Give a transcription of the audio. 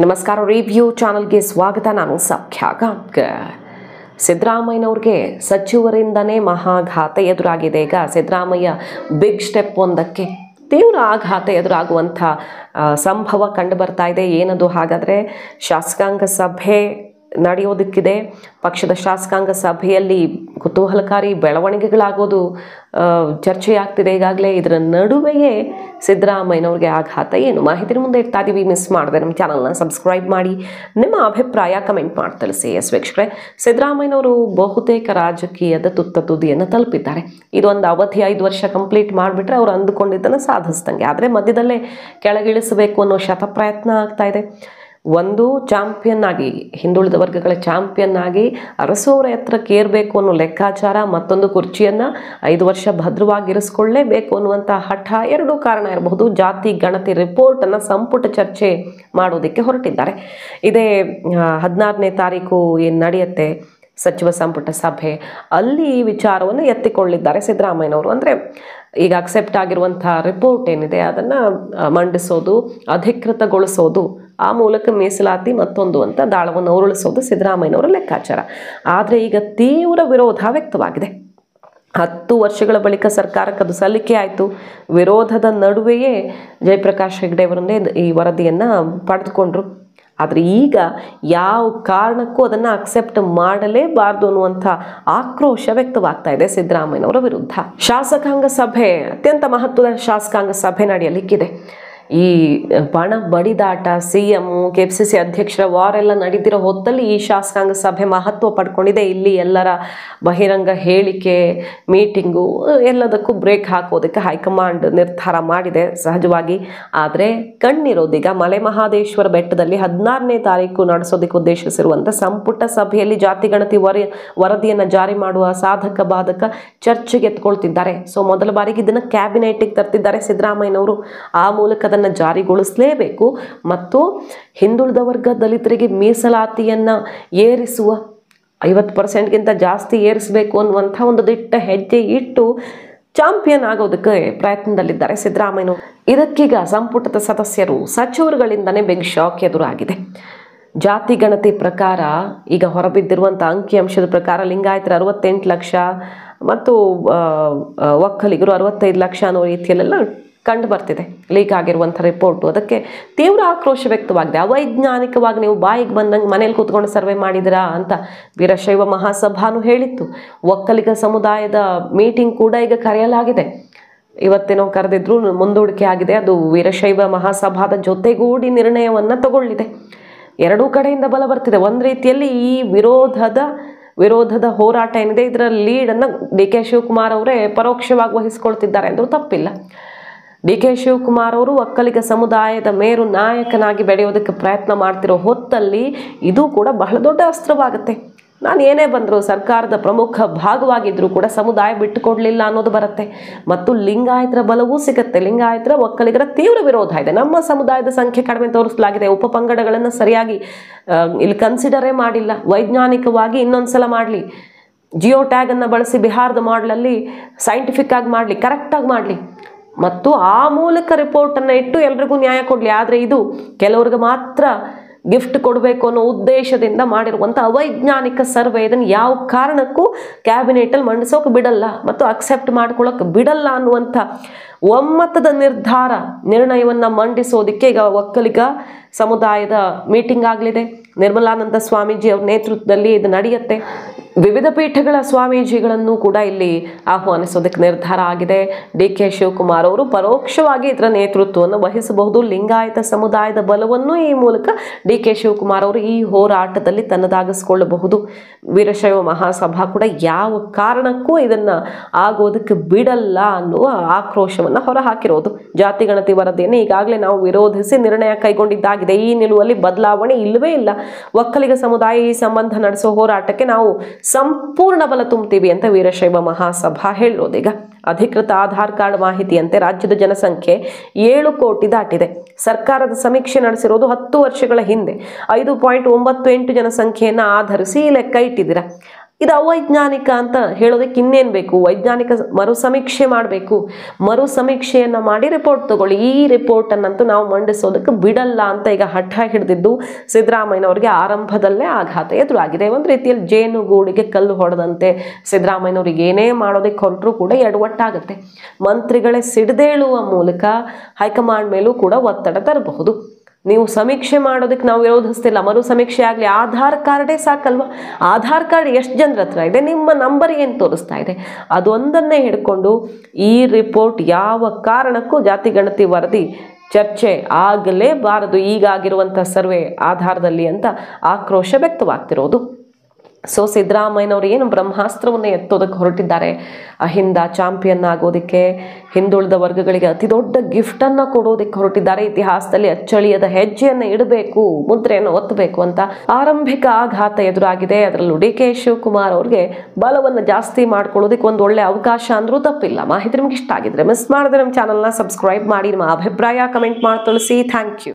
ನಮಸ್ಕಾರ. ರಿವ್ಯೂ ಚಾನಲ್ಗೆ ಸ್ವಾಗತ. ನಾನು ಸೌಖ್ಯ ಗಾಂವ್ಕರ್. ಸಿದ್ದರಾಮಯ್ಯನವ್ರಿಗೆ ಸಚಿವರಿಂದನೇ ಮಹಾಘಾತ ಎದುರಾಗಿದೆ. ಈಗ ಸಿದ್ದರಾಮಯ್ಯ ಬಿಗ್ ಸ್ಟೆಪ್ ಒಂದಕ್ಕೆ ತೀವ್ರ ಆಘಾತ ಎದುರಾಗುವಂಥ ಸಂಭವ ಕಂಡು ಬರ್ತಾ ಇದೆ. ಏನದು ಹಾಗಾದರೆ, ಶಾಸಕಾಂಗ ಸಭೆ ನಡೆಯೋದಕ್ಕಿದೆ. ಪಕ್ಷದ ಶಾಸಕಾಂಗ ಸಭೆಯಲ್ಲಿ ಕುತೂಹಲಕಾರಿ ಬೆಳವಣಿಗೆಗಳಾಗೋದು ಚರ್ಚೆಯಾಗ್ತಿದೆ ಈಗಾಗಲೇ. ಇದರ ನಡುವೆಯೇ ಸಿದ್ದರಾಮಯ್ಯನವ್ರಿಗೆ ಆಘಾತ ಏನು? ಮಾಹಿತಿ ಮುಂದೆ ಇಡ್ತಾ ಇದ್ದೀವಿ. ಮಿಸ್ ಮಾಡಿದೆ ನಮ್ಮ ಚಾನಲ್ನ ಸಬ್ಸ್ಕ್ರೈಬ್ ಮಾಡಿ, ನಿಮ್ಮ ಅಭಿಪ್ರಾಯ ಕಮೆಂಟ್ ಮಾಡಿ ತಿಳಿಸಿ. ಎಸ್ ವೀಕ್ಷಕರೇ, ಸಿದ್ದರಾಮಯ್ಯನವರು ಬಹುತೇಕ ರಾಜಕೀಯದ ತುತ್ತ ತುದಿಯನ್ನು ತಲುಪಿದ್ದಾರೆ. ಇದೊಂದು ಅವಧಿ 5 ವರ್ಷ ಕಂಪ್ಲೀಟ್ ಮಾಡಿಬಿಟ್ರೆ ಅವರು ಅಂದುಕೊಂಡಿದ್ದನ್ನು ಸಾಧಿಸ್ದಂಗೆ. ಆದರೆ ಮಧ್ಯದಲ್ಲೇ ಕೆಳಗಿಳಿಸಬೇಕು ಅನ್ನೋ ಶತಪ್ರಯತ್ನ ಆಗ್ತಾ ಇದೆ. ಒಂದು ಚಾಂಪಿಯನ್ ಆಗಿ, ಹಿಂದುಳಿದ ವರ್ಗಗಳ ಚಾಂಪಿಯನ್ ಆಗಿ ಅರಸೋರ ಎತ್ತರಕ್ಕೆ ಏರಬೇಕು ಅನ್ನೋ ಲೆಕ್ಕಾಚಾರ, ಮತ್ತೊಂದು ಕುರ್ಚಿಯನ್ನು 5 ವರ್ಷ ಭದ್ರವಾಗಿರಿಸ್ಕೊಳ್ಳೇಬೇಕು ಅನ್ನುವಂಥ ಹಠ, ಎರಡೂ ಕಾರಣ ಇರಬಹುದು. ಜಾತಿ ಗಣತಿ ರಿಪೋರ್ಟನ್ನು ಸಂಪುಟ ಚರ್ಚೆ ಮಾಡೋದಕ್ಕೆ ಹೊರಟಿದ್ದಾರೆ. ಇದೇ 16ನೇ ತಾರೀಕು ಏನು ನಡೆಯುತ್ತೆ ಸಚಿವ ಸಂಪುಟ ಸಭೆ, ಅಲ್ಲಿ ಈ ವಿಚಾರವನ್ನು ಎತ್ತಿಕೊಳ್ಳಿದ್ದಾರೆ ಸಿದ್ದರಾಮಯ್ಯನವರು. ಅಂದರೆ ಈಗ ಅಕ್ಸೆಪ್ಟ್ ಆಗಿರುವಂಥ ರಿಪೋರ್ಟ್ ಏನಿದೆ ಅದನ್ನು ಮಂಡಿಸೋದು, ಅಧಿಕೃತಗೊಳಿಸೋದು, ಆ ಮೂಲಕ ಮೀಸಲಾತಿ ಮತ್ತೊಂದು ಅಂತ ದಾಳವನ್ನು ಉರುಳಿಸೋದು ಸಿದ್ದರಾಮಯ್ಯನವರ ಲೆಕ್ಕಾಚಾರ. ಆದರೆ ಈಗ ತೀವ್ರ ವಿರೋಧ ವ್ಯಕ್ತವಾಗಿದೆ. 10 ವರ್ಷಗಳ ಬಳಿಕ ಸರ್ಕಾರಕ್ಕೆ ಅದು ಸಲ್ಲಿಕೆ ಆಯಿತು. ವಿರೋಧದ ನಡುವೆಯೇ ಜಯಪ್ರಕಾಶ್ ಹೆಗ್ಡೆ ಅವರನ್ನೇ ಈ ವರದಿಯನ್ನು ಪಡೆದುಕೊಂಡ್ರು. ಆದರೆ ಈಗ ಯಾವ ಕಾರಣಕ್ಕೂ ಅದನ್ನು ಅಕ್ಸೆಪ್ಟ್ ಮಾಡಲೇಬಾರ್ದು ಅನ್ನುವಂಥ ಆಕ್ರೋಶ ವ್ಯಕ್ತವಾಗ್ತಾ ಇದೆ ಸಿದ್ದರಾಮಯ್ಯನವರ ವಿರುದ್ಧ. ಶಾಸಕಾಂಗ ಸಭೆ, ಅತ್ಯಂತ ಮಹತ್ವದ ಶಾಸಕಾಂಗ ಸಭೆ ನಡೆಯಲಿಕ್ಕಿದೆ. ಈ ಪಣ ಬಡಿದಾಟ, CM, KPCC ಅಧ್ಯಕ್ಷರ ವಾರೆಲ್ಲ ನಡೀತಿರೋ ಹೊತ್ತಲ್ಲಿ ಈ ಶಾಸಕಾಂಗ ಸಭೆ ಮಹತ್ವ ಪಡ್ಕೊಂಡಿದೆ. ಇಲ್ಲಿ ಎಲ್ಲರ ಬಹಿರಂಗ ಹೇಳಿಕೆ, ಮೀಟಿಂಗು ಎಲ್ಲದಕ್ಕೂ ಬ್ರೇಕ್ ಹಾಕೋದಕ್ಕೆ ಹೈಕಮಾಂಡ್ ನಿರ್ಧಾರ ಮಾಡಿದೆ ಸಹಜವಾಗಿ. ಆದರೆ ಕಣ್ಣಿರೋದೀಗ ಮಲೆ ಮಹಾದೇಶ್ವರ ಬೆಟ್ಟದಲ್ಲಿ 16ನೇ ತಾರೀಕು ನಡೆಸೋದಕ್ಕೆ ಉದ್ದೇಶಿಸಿರುವಂಥ ಸಂಪುಟ ಸಭೆಯಲ್ಲಿ ಜಾತಿ ಗಣತಿ ವರದಿಯನ್ನು ಜಾರಿ ಮಾಡುವ ಸಾಧಕ ಬಾಧಕ ಚರ್ಚೆಗೆ ಎತ್ಕೊಳ್ತಿದ್ದಾರೆ. ಸೊ ಮೊದಲ ಬಾರಿಗೆ ಇದನ್ನು ಕ್ಯಾಬಿನೆಟ್ಗೆ ತರ್ತಿದ್ದಾರೆ ಸಿದ್ದರಾಮಯ್ಯನವರು. ಆ ಮೂಲಕ ಜಾರಿಗೊಳಿಸಲೇಬೇಕು ಮತ್ತು ಹಿಂದುಳಿದ ವರ್ಗ ದಲಿತರಿಗೆ ಮೀಸಲಾತಿಯನ್ನು ಏರಿಸುವ 50%ಗಿಂತ ಜಾಸ್ತಿ ಏರಿಸಬೇಕು ಅನ್ನುವಂಥ ಒಂದು ದಿಟ್ಟ ಹೆಜ್ಜೆ ಇಟ್ಟು ಚಾಂಪಿಯನ್ ಆಗೋದಕ್ಕೆ ಪ್ರಯತ್ನದಲ್ಲಿದ್ದಾರೆ ಸಿದ್ದರಾಮಯ್ಯನವರು. ಇದಕ್ಕೀಗ ಸಂಪುಟದ ಸದಸ್ಯರು, ಸಚಿವರುಗಳಿಂದನೇ ಬಿಗ್ ಶಾಕ್ ಎದುರಾಗಿದೆ. ಜಾತಿ ಗಣತಿ ಪ್ರಕಾರ ಈಗ ಹೊರಬಿದ್ದಿರುವಂಥ ಅಂಕಿಅಂಶದ ಪ್ರಕಾರ ಲಿಂಗಾಯತರ 68 ಲಕ್ಷ ಮತ್ತು ಒಕ್ಕಲಿಗರು 65 ಲಕ್ಷ ಅನ್ನೋ ರೀತಿಯಲ್ಲೆಲ್ಲ ಕಂಡು ಬರ್ತಿದೆ ಲೀಕ್ ಆಗಿರುವಂಥ ರಿಪೋರ್ಟು. ಅದಕ್ಕೆ ತೀವ್ರ ಆಕ್ರೋಶ ವ್ಯಕ್ತವಾಗಿದೆ. ಅವೈಜ್ಞಾನಿಕವಾಗಿ ನೀವು ಬಾಯಿಗೆ ಬಂದಂಗೆ ಮನೇಲಿ ಕೂತ್ಕೊಂಡು ಸರ್ವೆ ಮಾಡಿದಿರಾ ಅಂತ ವೀರಶೈವ ಮಹಾಸಭಾನು ಹೇಳಿತ್ತು. ಒಕ್ಕಲಿಗ ಸಮುದಾಯದ ಮೀಟಿಂಗ್ ಕೂಡ ಈಗ ಕರೆಯಲಾಗಿದೆ. ಇವತ್ತೇನೋ ಕರೆದಿದ್ರು, ಮುಂದೂಡಿಕೆ ಆಗಿದೆ. ಅದು ವೀರಶೈವ ಮಹಾಸಭಾದ ಜೊತೆಗೂಡಿ ನಿರ್ಣಯವನ್ನು ತಗೊಳ್ಳಿದೆ. ಎರಡೂ ಕಡೆಯಿಂದ ಬಲ ಬರ್ತಿದೆ. ಒಂದು ರೀತಿಯಲ್ಲಿ ಈ ವಿರೋಧದ ಹೋರಾಟ ಏನಿದೆ ಇದರ ಲೀಡನ್ನು DK ಶಿವಕುಮಾರ್ ಅವರೇ ಪರೋಕ್ಷವಾಗಿ ವಹಿಸ್ಕೊಳ್ತಿದ್ದಾರೆ ಅಂದರೂ ತಪ್ಪಿಲ್ಲ. DK ಶಿವಕುಮಾರ್ ಅವರು ಒಕ್ಕಲಿಗ ಸಮುದಾಯದ ಮೇರು ನಾಯಕನಾಗಿ ಬೆಳೆಯೋದಕ್ಕೆ ಪ್ರಯತ್ನ ಮಾಡ್ತಿರೋ ಹೊತ್ತಲ್ಲಿ ಇದು ಕೂಡ ಬಹಳ ದೊಡ್ಡ ಅಸ್ತ್ರವಾಗುತ್ತೆ. ನಾನು ಏನೇ ಬಂದರೂ ಸರ್ಕಾರದ ಪ್ರಮುಖ ಭಾಗವಾಗಿದ್ದರೂ ಕೂಡ ಸಮುದಾಯ ಬಿಟ್ಟುಕೊಡ್ಲಿಲ್ಲ ಅನ್ನೋದು ಬರುತ್ತೆ. ಮತ್ತು ಲಿಂಗಾಯತರ ಬಲವೂ ಸಿಗುತ್ತೆ. ಲಿಂಗಾಯತರ ಒಕ್ಕಲಿಗರ ತೀವ್ರ ವಿರೋಧ ಇದೆ. ನಮ್ಮ ಸಮುದಾಯದ ಸಂಖ್ಯೆ ಕಡಿಮೆ ತೋರಿಸಲಾಗಿದೆ, ಉಪಪಂಗಡಗಳನ್ನು ಸರಿಯಾಗಿ ಇಲ್ಲಿ ಕನ್ಸಿಡರೇ ಮಾಡಿಲ್ಲ, ವೈಜ್ಞಾನಿಕವಾಗಿ ಇನ್ನೊಂದ್ಸಲ ಮಾಡಲಿ, ಜಿಯೋ ಟ್ಯಾಗನ್ನು ಬಳಸಿ ಬಿಹಾರದ ಮಾಡಲಲ್ಲಿ ಸೈಂಟಿಫಿಕ್ ಆಗಿ ಮಾಡಲಿ, ಕರೆಕ್ಟಾಗಿ ಮಾಡಲಿ ಮತ್ತು ಆ ಮೂಲಕ ರಿಪೋರ್ಟನ್ನು ಇಟ್ಟು ಎಲ್ರಿಗೂ ನ್ಯಾಯ ಕೊಡಲಿ. ಆದರೆ ಇದು ಕೆಲವ್ರಿಗೆ ಮಾತ್ರ ಗಿಫ್ಟ್ ಕೊಡಬೇಕು ಅನ್ನೋ ಉದ್ದೇಶದಿಂದ ಮಾಡಿರುವಂಥ ಅವೈಜ್ಞಾನಿಕ ಸರ್ವೆ. ಇದನ್ನು ಯಾವ ಕಾರಣಕ್ಕೂ ಕ್ಯಾಬಿನೆಟಲ್ಲಿ ಮಂಡಿಸೋಕೆ ಬಿಡಲ್ಲ ಮತ್ತು ಅಕ್ಸೆಪ್ಟ್ ಮಾಡ್ಕೊಳ್ಳೋಕೆ ಬಿಡಲ್ಲ ಅನ್ನುವಂಥ ಒಮ್ಮತದ ನಿರ್ಣಯವನ್ನು ಮಂಡಿಸೋದಕ್ಕೆ ಈಗ ಒಕ್ಕಲಿಗ ಸಮುದಾಯದ ಮೀಟಿಂಗ್ ಆಗಲಿದೆ. ನಿರ್ಮಲಾನಂದ ಸ್ವಾಮೀಜಿ ಅವ್ರ ನೇತೃತ್ವದಲ್ಲಿ ಇದು ನಡೆಯುತ್ತೆ. ವಿವಿಧ ಪೀಠಗಳ ಸ್ವಾಮೀಜಿಗಳನ್ನು ಕೂಡ ಇಲ್ಲಿ ಆಹ್ವಾನಿಸೋದಕ್ಕೆ ನಿರ್ಧಾರ ಆಗಿದೆ. DK ಶಿವಕುಮಾರ್ ಅವರು ಪರೋಕ್ಷವಾಗಿ ಇದರ ನೇತೃತ್ವವನ್ನು ವಹಿಸಬಹುದು. ಲಿಂಗಾಯತ ಸಮುದಾಯದ ಬಲವನ್ನು ಈ ಮೂಲಕ DK ಶಿವಕುಮಾರ್ ಅವರು ಈ ಹೋರಾಟದಲ್ಲಿ ತನ್ನದಾಗಿಸ್ಕೊಳ್ಳಬಹುದು. ವೀರಶೈವ ಮಹಾಸಭಾ ಕೂಡ ಯಾವ ಕಾರಣಕ್ಕೂ ಇದನ್ನು ಆಗೋದಕ್ಕೆ ಬಿಡಲ್ಲ ಅನ್ನುವ ಆಕ್ರೋಶವನ್ನು ಹೊರಹಾಕಿರೋದು. ಜಾತಿ ಗಣತಿ ವರದಿಯನ್ನು ಈಗಾಗಲೇ ನಾವು ವಿರೋಧಿಸಿ ನಿರ್ಣಯ ಕೈಗೊಂಡಿದ್ದಾಗಿದೆ. ಈ ನಿಲುವಲ್ಲಿ ಬದಲಾವಣೆ ಇಲ್ಲವೇ ಇಲ್ಲ. ಒಕ್ಕಲಿಗ ಸಮುದಾಯ ಈ ಸಂಬಂಧ ನಡೆಸೋ ಹೋರಾಟಕ್ಕೆ ನಾವು ಸಂಪೂರ್ಣ ಬಲ ತುಂಬುತ್ತೀವಿ ಅಂತ ವೀರಶೈವ ಮಹಾಸಭಾ ಹೇಳಿರೋದೀಗ. ಅಧಿಕೃತ ಆಧಾರ್ ಕಾರ್ಡ್ ಮಾಹಿತಿಯಂತೆ ರಾಜ್ಯದ ಜನಸಂಖ್ಯೆ 7 ಕೋಟಿ ದಾಟಿದೆ. ಸರ್ಕಾರದ ಸಮೀಕ್ಷೆ ನಡೆಸಿರೋದು 10 ವರ್ಷಗಳ ಹಿಂದೆ 5.98 ಜನಸಂಖ್ಯೆಯನ್ನು ಆಧರಿಸಿ ಲೆಕ್ಕ ಇಟ್ಟಿದ್ದೀರಾ. ಇದು ಅವೈಜ್ಞಾನಿಕ ಅಂತ ಹೇಳೋದಕ್ಕೆ ಇನ್ನೇನು ಬೇಕು? ವೈಜ್ಞಾನಿಕ ಮರು ಸಮೀಕ್ಷೆ ಮಾಡಬೇಕು. ಮರು ಸಮೀಕ್ಷೆಯನ್ನು ಮಾಡಿ ರಿಪೋರ್ಟ್ ತಗೊಳ್ಳಿ. ಈ ರಿಪೋರ್ಟನ್ನಂತೂ ನಾವು ಮಂಡಿಸೋದಕ್ಕೆ ಬಿಡಲ್ಲ ಅಂತ ಈಗ ಹಠ ಹಿಡಿದಿದ್ದು ಸಿದ್ದರಾಮಯ್ಯನವ್ರಿಗೆ ಆರಂಭದಲ್ಲೇ ಆಘಾತ ಎದುರಾಗಿದೆ. ಒಂದು ರೀತಿಯಲ್ಲಿ ಜೇನುಗೂಡಿಗೆ ಕಲ್ಲು ಹೊಡೆದಂತೆ. ಸಿದ್ದರಾಮಯ್ಯನವ್ರಿಗೆ ಏನೇ ಮಾಡೋದಕ್ಕೆ ಹೊರಟರೂ ಕೂಡ ಎಡವಟ್ಟಾಗುತ್ತೆ. ಮಂತ್ರಿಗಳೇ ಸಿಡಿದೇಳುವ ಮೂಲಕ ಹೈಕಮಾಂಡ್ ಮೇಲೂ ಕೂಡ ಒತ್ತಡ ತರಬಹುದು. ನೀವು ಸಮೀಕ್ಷೆ ಮಾಡೋದಕ್ಕೆ ನಾವು ವಿರೋಧಿಸ್ತಿಲ್ಲ, ಮರು ಸಮೀಕ್ಷೆ ಆಗಲಿ, ಆಧಾರ್ ಕಾರ್ಡೇ ಸಾಕಲ್ವ? ಆಧಾರ್ ಕಾರ್ಡ್ ಎಷ್ಟು ಜನರ ಹತ್ರ ಇದೆ, ನಿಮ್ಮ ನಂಬರ್ ಏನು ತೋರಿಸ್ತಾ ಇದೆ, ಅದೊಂದನ್ನೇ ಹಿಡ್ಕೊಂಡು ಈ ರಿಪೋರ್ಟ್ ಯಾವ ಕಾರಣಕ್ಕೂ ಜಾತಿ ಗಣತಿ ವರದಿ ಚರ್ಚೆ ಆಗಲೇಬಾರದು ಈಗಾಗಿರುವಂಥ ಸರ್ವೆ ಆಧಾರದಲ್ಲಿ ಅಂತ ಆಕ್ರೋಶ ವ್ಯಕ್ತವಾಗ್ತಿರೋದು. ಸೊ ಸಿದ್ದರಾಮಯ್ಯನವರು ಏನು ಬ್ರಹ್ಮಾಸ್ತ್ರವನ್ನು ಎತ್ತೋದಕ್ಕೆ ಹೊರಟಿದ್ದಾರೆ, ಅಹಿಂದ ಚಾಂಪಿಯನ್ ಆಗೋದಕ್ಕೆ, ಹಿಂದುಳಿದ ವರ್ಗಗಳಿಗೆ ಅತಿ ದೊಡ್ಡ ಗಿಫ್ಟನ್ನು ಕೊಡೋದಕ್ಕೆ ಹೊರಟಿದ್ದಾರೆ. ಇತಿಹಾಸದಲ್ಲಿ ಅಚ್ಚಳಿಯದ ಹೆಜ್ಜೆಯನ್ನು ಇಡಬೇಕು, ಮುದ್ರೆಯನ್ನು ಒತ್ತಬೇಕು ಅಂತ ಆರಂಭಿಕ ಆಘಾತ ಎದುರಾಗಿದೆ. ಅದರಲ್ಲೂ DK ಶಿವಕುಮಾರ್ ಅವ್ರಿಗೆ ಬಲವನ್ನು ಜಾಸ್ತಿ ಮಾಡ್ಕೊಳ್ಳೋದಕ್ಕೆ ಒಂದು ಒಳ್ಳೆ ಅವಕಾಶ ಅಂದ್ರೂ ತಪ್ಪಿಲ್ಲ. ಮಾಹಿತಿ ನಿಮ್ಗೆ ಇಷ್ಟ ಆಗಿದ್ರೆ ಮಿಸ್ ಮಾಡಿದ್ರೆ ನಮ್ಮ ಚಾನಲ್ನ ಸಬ್ಸ್ಕ್ರೈಬ್ ಮಾಡಿ, ನಿಮ್ಮ ಅಭಿಪ್ರಾಯ ಕಮೆಂಟ್ ಮಾಡಿ ತಿಳಿಸಿ. Thank you.